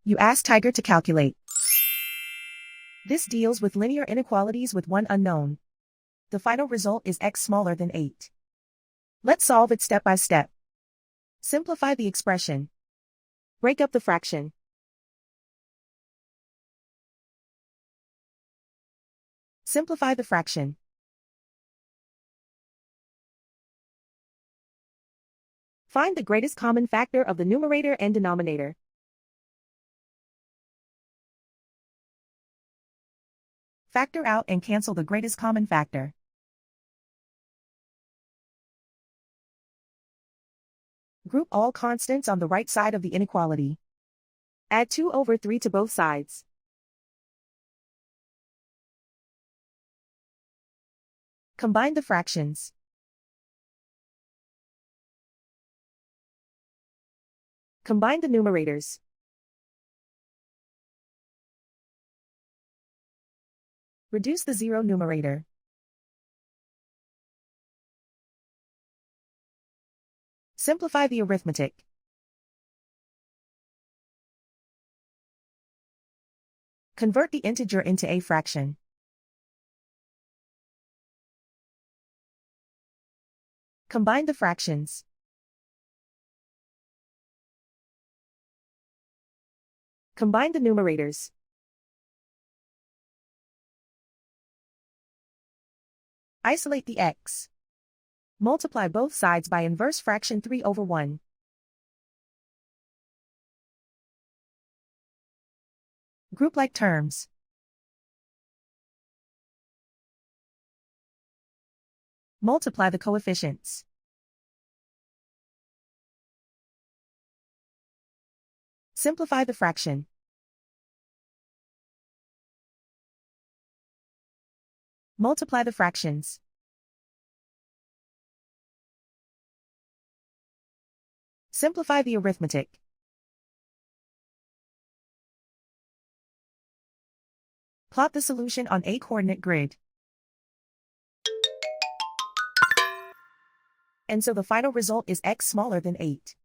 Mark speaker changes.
Speaker 1: You ask Tiger to calculate. This deals with linear inequalities with one unknown. The final result is x smaller than 8. Let's solve it step by step. Simplify the expression. Break up the fraction. Simplify the fraction. Find the greatest common factor of the numerator and denominator. Factor out and cancel the greatest common factor. Group all constants on the right side of the inequality. Add 2/3 to both sides. Combine the fractions. Combine the numerators. Reduce the zero numerator. Simplify the arithmetic. Convert the integer into a fraction. Combine the fractions. Combine the numerators. Isolate the x. Multiply both sides by inverse fraction 3/1. Group like terms. Multiply the coefficients. Simplify the fraction. Multiply the fractions. Simplify the arithmetic. Plot the solution on a coordinate grid. And so the final result is x smaller than 8.